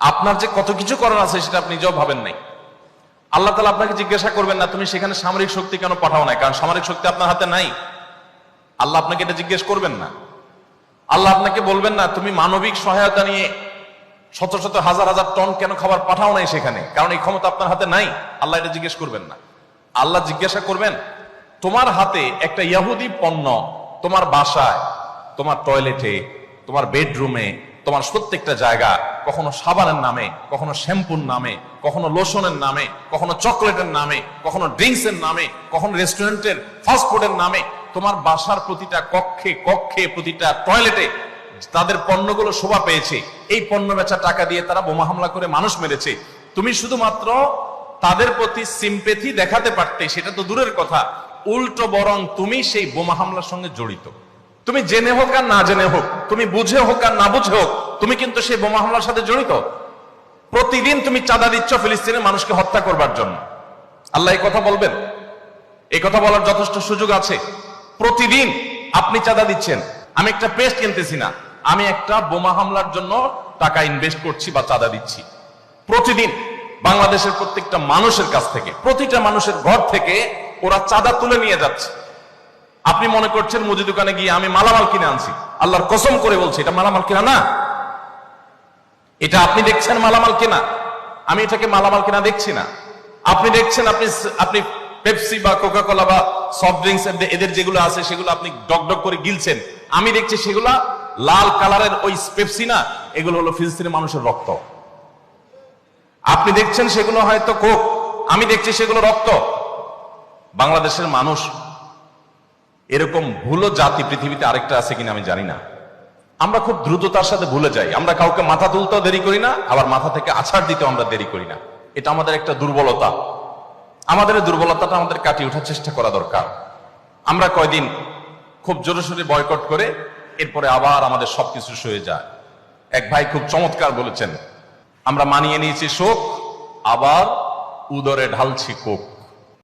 আপনার যে কত কিছু করার আছে সেটা আপনি নিজেও ভাবেন নাই। আল্লাহ তাআলা আপনাকে জিজ্ঞাসা করবেন না তুমি সেখানে সামরিক শক্তি কেন পাঠাও নাই, কারণ সামরিক শক্তি আপনার হাতে নাই। আল্লাহ আপনাকে এটা জিজ্ঞেস করবেন না। আল্লাহ আপনাকে বলবেন না তুমি মানবিক সহায়তা নিয়ে শত শত হাজার হাজার টন কেন খাবার পাঠাও নাই সেখানে, কারণ এই ক্ষমতা আপনার হাতে নাই। আল্লাহ এটা জিজ্ঞেস করবেন না। আল্লাহ জিজ্ঞাসা করবেন তোমার হাতে একটা ইহুদি পণ্য তোমার বাসায়, তোমার টয়লেটে, তোমার বেডরুমে, তোমার প্রত্যেকটা জায়গা, কখনো সাবানের নামে, কখনো শ্যাম্পুর নামে, কখনো লোশনের নামে, কখনো চকলেটের নামে, কখনো ড্রিঙ্কস এর নামে, কখনো রেস্টুরেন্টের ফাস্টফুডের নামে, তোমার বাসার প্রতিটা কক্ষে কক্ষে প্রতিটা টয়লেটে তাদের পণ্যগুলো শোভা পেয়েছে। এই পণ্য বেচা টাকা দিয়ে তারা বোমা হামলা করে মানুষ মেরেছে। তুমি শুধুমাত্র তাদের প্রতি সিম্পেথি দেখাতে পারতে, সেটা তো দূরের কথা, উল্টো বরং তুমি সেই বোমা হামলার সঙ্গে জড়িত। তুমি জেনে হোক আর না জেনে হোক, তুমি বুঝে হোক আর না বুঝে হোক, তুমি কিন্তু সেই বোমা হামলার সাথে জড়িত। প্রতিদিন তুমি চাঁদা দিচ্ছ ফিলিস্তিনের মানুষকে হত্যা করবার জন্য। আল্লাহ এই কথা বলবেন? এই কথা বলার যথেষ্ট সুযোগ আছে। প্রতিদিন আপনি চাঁদা দিচ্ছেন। আমি একটা পেস্ট কিনতেছি না, আমি একটা বোমা হামলার জন্য টাকা ইনভেস্ট করছি বা চাঁদা দিচ্ছি। প্রতিদিন বাংলাদেশের প্রত্যেকটা মানুষের কাছ থেকে, প্রতিটা মানুষের ঘর থেকে ওরা চাঁদা তুলে নিয়ে যাচ্ছে। আপনি মনে করছেন মুদি দোকানে গিয়ে আমি মালামাল কিনে আনছি। আল্লাহর কসম করে বলছি এটা মালামাল কিনা না। এটা আপনি দেখছেন মালামাল কিনা, আমি এটাকে মালামাল কিনা দেখছি না। আপনি দেখছেন আপনি পেপসি বা কোকা কোলা বা সফট ড্রিঙ্কস এদের যেগুলো আছে সেগুলো আপনি ডক করে গিলছেন। আমি দেখছি সেগুলা লাল কালারের ওই পেপসি না, এগুলো হলো ফিলিস্তিনের মানুষের রক্ত। আপনি দেখছেন সেগুলো হয়তো কোক, আমি দেখছি সেগুলো রক্ত। বাংলাদেশের মানুষ এরকম ভুলো জাতি পৃথিবীতে আরেকটা আছে কিনা আমি জানি না। আমরা খুব দ্রুততার সাথে ভুলে যাই। আমরা কাউকে মাথা তুলতেও দেরি করি না, আবার মাথা থেকে আছাড় দিতেও আমরা দেরি করি না। এটা আমাদের একটা দুর্বলতা। আমাদের এই দুর্বলতাটা আমাদের কাটিয়ে ওঠার চেষ্টা করা দরকার। আমরা কয়দিন খুব জোরে সোরে বয়কট করে এরপরে আবার আমাদের সবকিছু সয়ে যায়। এক ভাই খুব চমৎকার বলেছেন, আমরা মানিয়ে নিয়েছি শোক, আবার উদরে ঢালছি কোক।